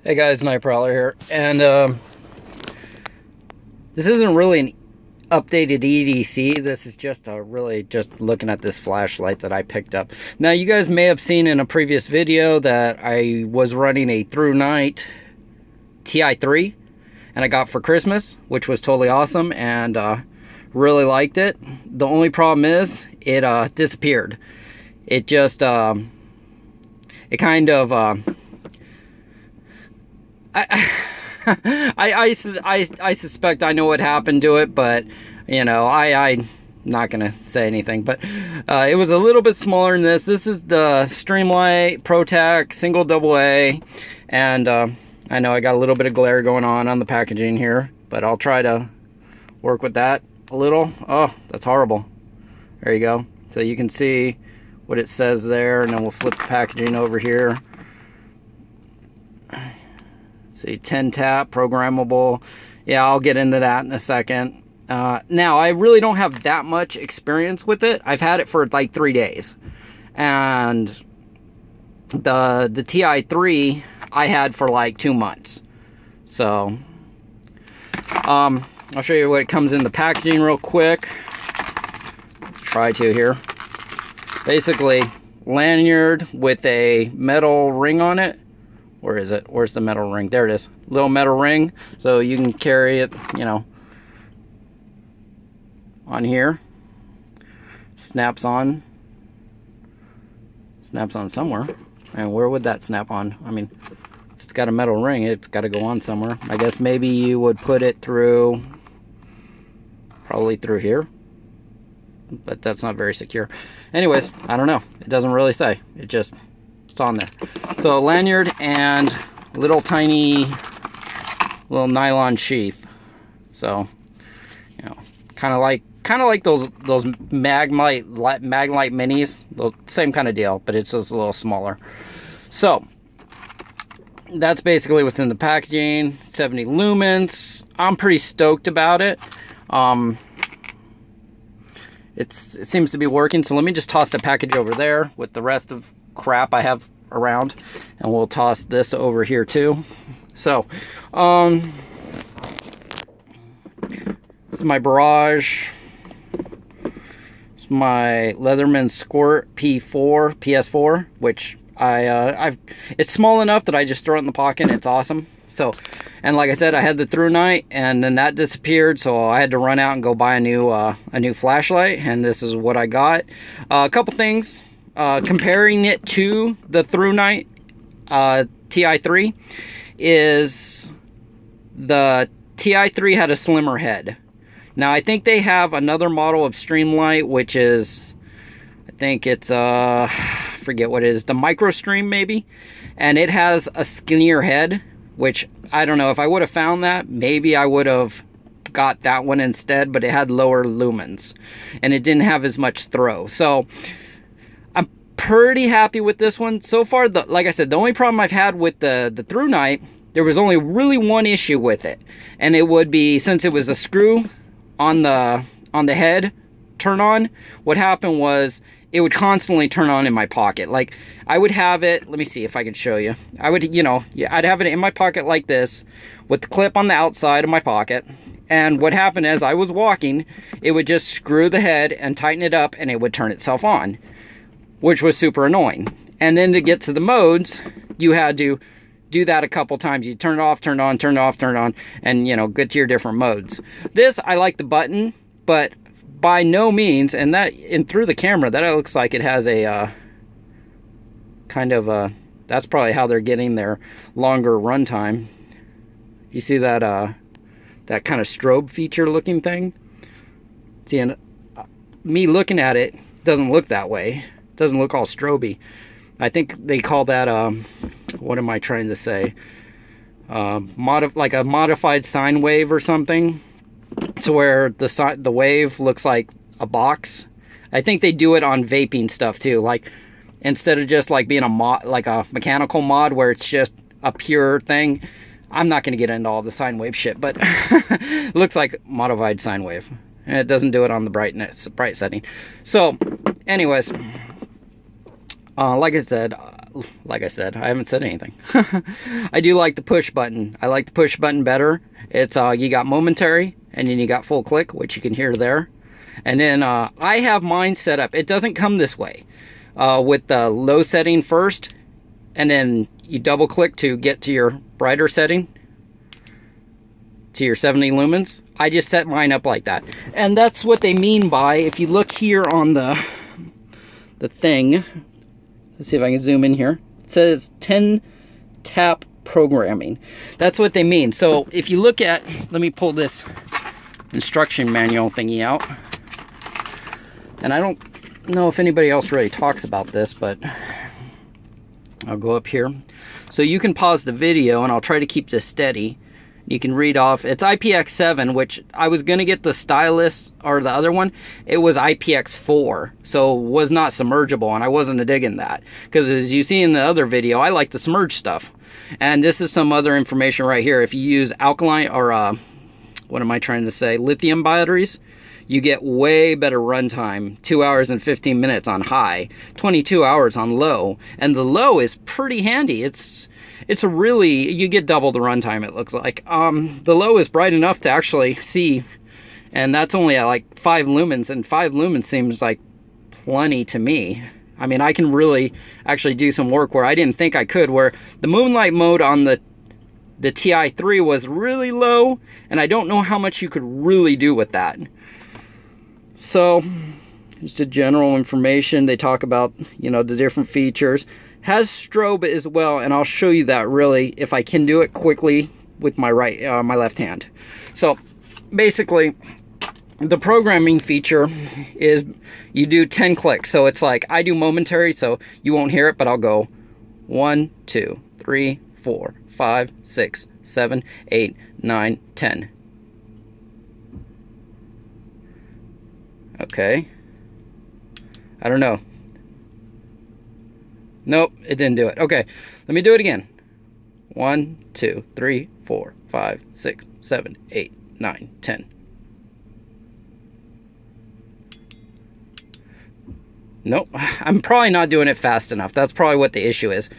Hey guys, Night Prowler here, and this isn't really an updated EDC. This is just just looking at this flashlight that I picked up. Now, you guys may have seen in a previous video that I was running a through night TI3, and I got for Christmas, which was totally awesome, and really liked it. The only problem is it disappeared. It just it kind of I suspect I know what happened to it, but you know, I'm not gonna say anything. But it was a little bit smaller than this. This is the Streamlight protac single AA, and I know I got a little bit of glare going on the packaging here, but I'll try to work with that a little. Oh, that's horrible. There you go. So you can see what it says there, and then we'll flip the packaging over here. See, 10 tap, programmable. Yeah, I'll get into that in a second. Now, I really don't have that much experience with it. I've had it for like 3 days. And the TI3 I had for like 2 months. So, I'll show you what comes in the packaging real quick. Try to here. Basically, lanyard with a metal ring on it. Where is it? Where's the metal ring? There it is. Little metal ring, so you can carry it, you know, on here. Snaps on. Snaps on somewhere. And where would that snap on? I mean, if it's got a metal ring, it's got to go on somewhere. I guess maybe you would put it through, probably through here. But that's not very secure. Anyways, I don't know. It doesn't really say. It's on there. So lanyard and little tiny little nylon sheath. So, you know, kind of like those Maglite minis, the same kind of deal, but it's just a little smaller. So that's basically what's in the packaging. 70 lumens. I'm pretty stoked about it. It seems to be working. So let me just toss the package over there with the rest of crap I have around, and we'll toss this over here too. So this is my barrage. It's my Leatherman Squirt PS4, which it's small enough that I just throw it in the pocket and it's awesome. So, and like I said, I had the through night, and then that disappeared, so I had to run out and go buy a new flashlight, and this is what I got. A couple things. Comparing it to the through night TI3 is the TI3 had a slimmer head. Now I think they have another model of Streamlight, which is, I think it's I forget what it is, the Micro Stream maybe, and it has a skinnier head, which I don't know, if I would have found that, maybe I would have got that one instead, but it had lower lumens and it didn't have as much throw. So I'm pretty happy with this one so far. Like I said, the only problem I've had with the through night, there was only really one issue with it, and it would be, since it was a screw on the head turn on, what happened was it would constantly turn on in my pocket. Like, I would have it, let me see if I can show you. I would, you know, yeah, I'd have it in my pocket like this with the clip on the outside of my pocket. And what happened as I was walking, it would just screw the head and tighten it up, and it would turn itself on, which was super annoying. And then to get to the modes, you had to do that a couple times. You turn it off, turn it on, turn it off, turn it on, and, you know, get to your different modes. This, I like the button, but by no means, and through the camera, that looks like it has a kind of a, that's probably how they're getting their longer runtime. You see that that kind of strobe feature looking thing? See, and me looking at it, doesn't look that way. It doesn't look all strobey. I think they call that what am I trying to say? Like a modified sine wave or something, to where the wave looks like a box. I think they do it on vaping stuff too. Like, instead of just like being a mod, like a mechanical mod where it's just a pure thing. I'm not going to get into all the sine wave shit, but it looks like modified sine wave. And it doesn't do it on the bright setting. So, anyways, like I said, like I said, I haven't said anything. I do like the push button. I like the push button better. It's you got momentary, and then you got full click, which you can hear there. And then I have mine set up. It doesn't come this way. With the low setting first, and then you double click to get to your brighter setting, to your 70 lumens. I just set mine up like that. And that's what they mean by, if you look here on the thing, let's see if I can zoom in here. It says 10 tap programming. That's what they mean. So if you look at, let me pull this instruction manual thingy out. And I don't know if anybody else really talks about this, but I'll go up here. So you can pause the video, and I'll try to keep this steady. You can read off, it's IPX7, which I was going to get the stylus, or the other one. It was IPX4, so was not submergible, and I wasn't digging that. Because as you see in the other video, I like the submerge stuff. And this is some other information right here. If you use alkaline, or what am I trying to say, lithium batteries, you get way better runtime, 2 hours and 15 minutes on high, 22 hours on low. And the low is pretty handy. It's a really, you get double the runtime, it looks like. The low is bright enough to actually see, and that's only at like 5 lumens, and 5 lumens seems like plenty to me. I mean, I can really actually do some work where I didn't think I could, where the Moonlight mode on the TI3 was really low, and I don't know how much you could really do with that. So, just a general information. They talk about, you know, the different features. Has strobe as well, and I'll show you that really if I can do it quickly with my my left hand. So basically, the programming feature is you do 10 clicks. So it's like I do momentary, so you won't hear it, but I'll go 1, 2, 3, 4, 5, 6, 7, 8, 9, 10. Okay. I don't know. Nope, it didn't do it. Okay, let me do it again. 1, 2, 3, 4, 5, 6, 7, 8, 9, 10. Nope, I'm probably not doing it fast enough. That's probably what the issue is.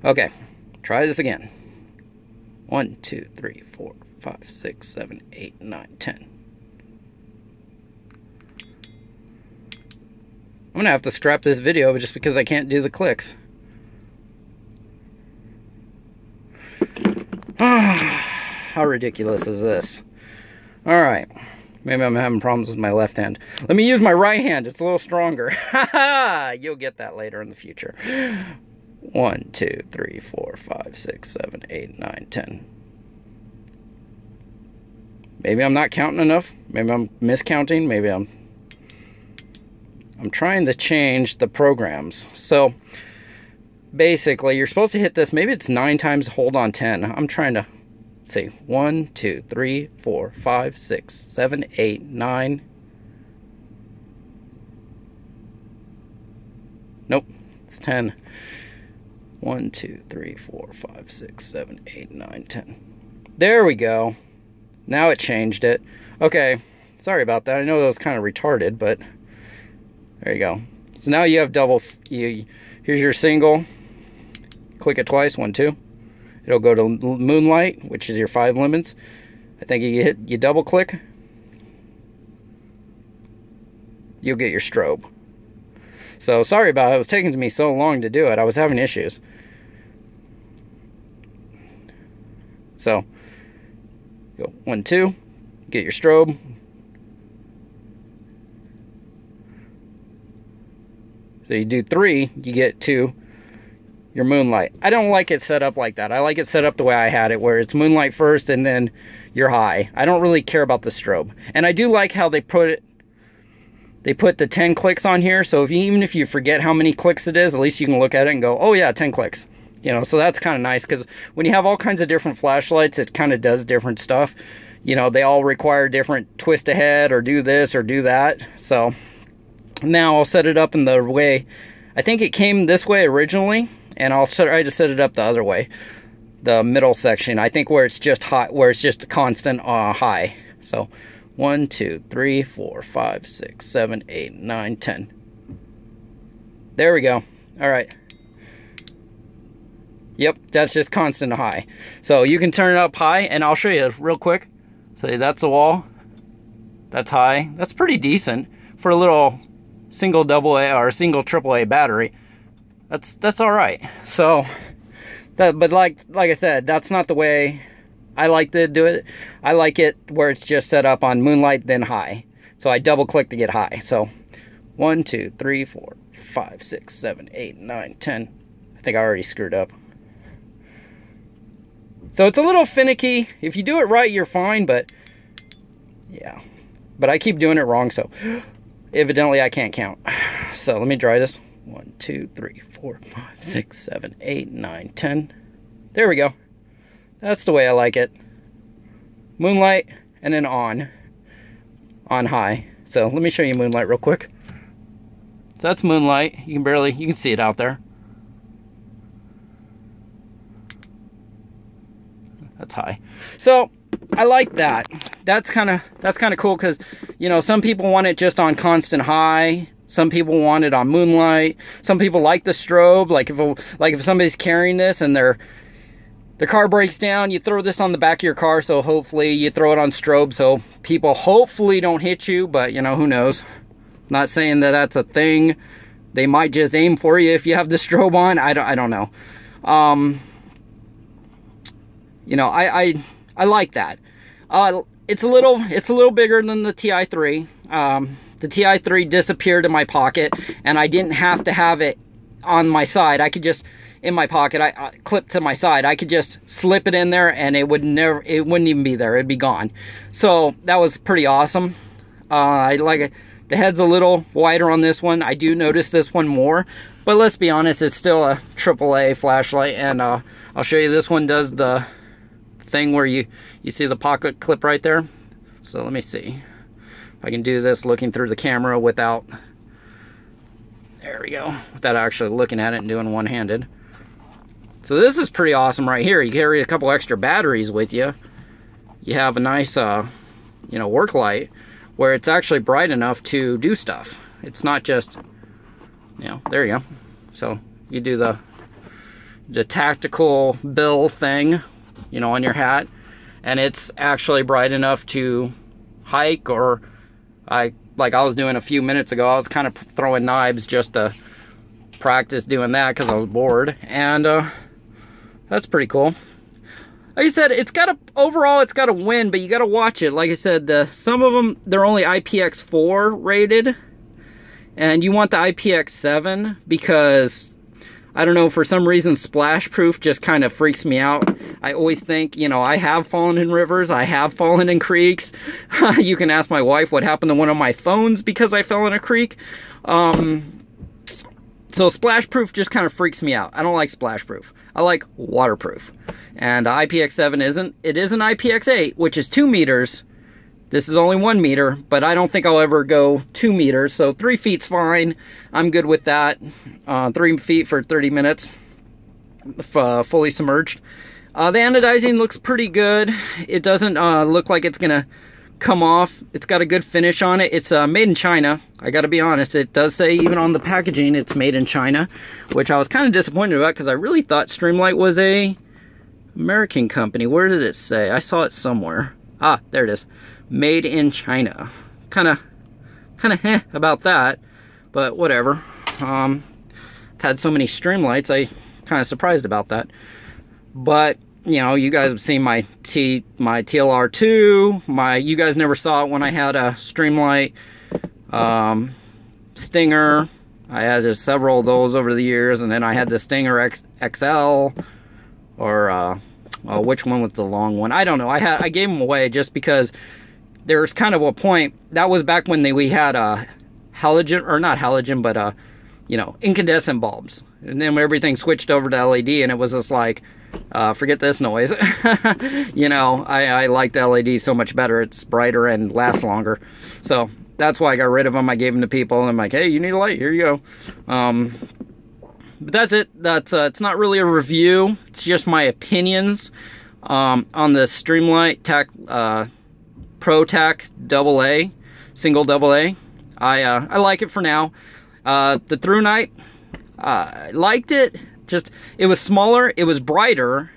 Okay, try this again. 1, 2, 3, 4, 5, 6, 7, 8, 9, 10. I'm gonna have to scrap this video just because I can't do the clicks. How ridiculous is this? Alright. Maybe I'm having problems with my left hand. Let me use my right hand. It's a little stronger. You'll get that later in the future. 1, 2, 3, 4, 5, 6, 7, 8, 9, 10. Maybe I'm not counting enough. Maybe I'm miscounting. Maybe I'm trying to change the programs. So basically you're supposed to hit this, maybe it's 9 times, hold on 10. I'm trying to see, 1, 2, 3, 4, 5, 6, 7, 8, 9. Nope, it's 10. 1, 2, 3, 4, 5, 6, 7, 8, 9, 10. There we go. Now it changed it. Okay, sorry about that. I know that was kind of retarded, but there you go. So now you have double, here's your single. Click it twice, 1, 2. It'll go to Moonlight, which is your 5 lumens. I think you double click, you'll get your strobe. So sorry about it. It was taking me so long to do it. I was having issues. So go 1, 2, get your strobe. So you do 3, you get to your Moonlight. I don't like it set up like that. I like it set up the way I had it, where it's Moonlight first and then your high. I don't really care about the strobe. And I do like how they put it. They put the 10 clicks on here, so even if you forget how many clicks it is, at least you can look at it and go, oh yeah, 10 clicks. You know, so that's kind of nice, because when you have all kinds of different flashlights, it kind of does different stuff. You know, they all require different twist ahead or do this or do that. So now I'll set it up in the way, I think it came this way originally, and I'll try to set it up the other way. The middle section, I think, where it's just high, where it's just a constant high. So 1, 2, 3, 4, 5, 6, 7, 8, 9, 10. There we go. All right. Yep, that's just constant high. So you can turn it up high, and I'll show you real quick. So that's the wall. That's high. That's pretty decent for a little single AA or single AAA battery. That's all right. So but like I said, that's not the way I like to do it. I like it where it's just set up on Moonlight, then high. So I double click to get high. So 1, 2, 3, 4, 5, 6, 7, 8, 9, 10. I think I already screwed up. So it's a little finicky. If you do it right, you're fine, but yeah. But I keep doing it wrong, so evidently I can't count. So let me try this. 1, 2, 3, 4, 5, 6, 7, 8, 9, 10. There we go. That's the way I like it. Moonlight and then on high. So let me show you Moonlight real quick. So that's Moonlight. You can see it out there. That's high. So I like that. That's kind of cool because, you know, some people want it just on constant high. Some people want it on Moonlight. Some people like the strobe. Like if somebody's carrying this and their car breaks down, you throw this on the back of your car, so hopefully you throw it on strobe so people hopefully don't hit you, but you know, who knows. Not saying that that's a thing. They might just aim for you if you have the strobe on. I don't know. You know, I like that. It's a little bigger than the TI3. The TI3 disappeared in my pocket, and I didn't have to have it on my side. I could just, in my pocket, I clipped to my side. I could just slip it in there, and it wouldn't even be there. It'd be gone. So that was pretty awesome. I like it. The head's a little wider on this one. I do notice this one more, but let's be honest, it's still a AAA flashlight, and I'll show you. This one does the thing where you see the pocket clip right there. So let me see if I can do this looking through the camera without, there we go, without actually looking at it and doing one-handed. So this is pretty awesome right here. You carry a couple extra batteries with you. You have a nice you know, work light where it's actually bright enough to do stuff. It's not just, you know, there you go. So you do the tactical bill thing, you know, on your hat, and it's actually bright enough to hike, or like I was doing a few minutes ago, I was kind of throwing knives just to practice doing that because I was bored, and that's pretty cool. Like I said, overall it's got a win, but you got to watch it. Like I said, some of them, they're only IPX4 rated, and you want the IPX7 because, I don't know, for some reason splash proof just kind of freaks me out. I always think, you know, I have fallen in rivers, I have fallen in creeks. You can ask my wife what happened to one of my phones because I fell in a creek. So splash proof just kind of freaks me out. I don't like splash proof. I like waterproof. And IPX7 isn't. It is an IPX8, which is 2 meters. This is only 1 meter, but I don't think I'll ever go 2 meters, so 3 feet's fine. I'm good with that. 3 feet for 30 minutes, fully submerged. The anodizing looks pretty good. It doesn't look like it's gonna come off. It's got a good finish on it. It's made in China. I gotta be honest, it does say even on the packaging it's made in China, which I was kind of disappointed about because I really thought Streamlight was a American company. Where did it say? I saw it somewhere. Ah, there it is. Made in China. Kind of about that, but whatever. I've had so many Streamlights, I kind of surprised about that. But you know, you guys have seen my TLR2. You guys never saw it when I had a Streamlight Stinger. I had several of those over the years, and then I had the Stinger XL, or well, which one was the long one? I don't know. I gave them away just because there was kind of a point. That was back when we had halogen, or not halogen, but you know, incandescent bulbs, and then everything switched over to LED, and it was just like, forget this noise. You know, I like the LED so much better. It's brighter and lasts longer. So that's why I got rid of them. I gave them to people, and I'm like, hey, you need a light? Here you go. But that's it. That's it's not really a review. It's just my opinions on the Streamlight protac AA, single AA. I like it for now. The through night, I liked it. just, it was smaller, it was brighter,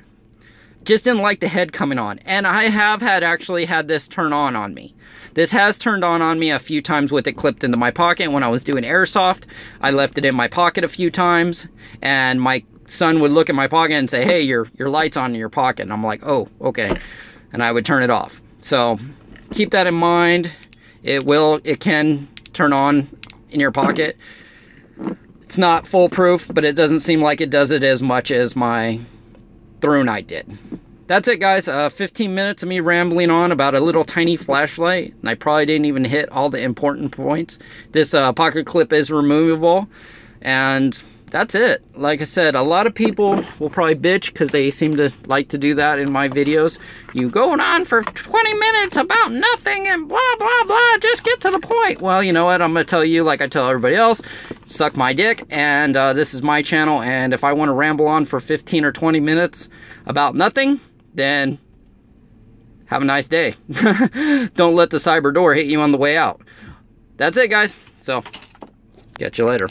just didn't like the head coming on. And I have actually had this turn on me. This has turned on me a few times with it clipped into my pocket. When I was doing airsoft, I left it in my pocket a few times, and my son would look at my pocket and say, hey, your light's on in your pocket. And I'm like, oh, okay. And I would turn it off. So keep that in mind. It can turn on in your pocket. It's not foolproof, but it doesn't seem like it does it as much as my ThruNite did. That's it, guys. 15 minutes of me rambling on about a little tiny flashlight, and I probably didn't even hit all the important points. This pocket clip is removable, and that's it. Like I said, a lot of people will probably bitch because they seem to like to do that in my videos. You going on for 20 minutes about nothing and blah, blah, blah. Just get to the point. Well, you know what? I'm going to tell you, like I tell everybody else, suck my dick. And this is my channel. And if I want to ramble on for 15 or 20 minutes about nothing, then have a nice day. Don't let the cyber door hit you on the way out. That's it, guys. So, catch you later.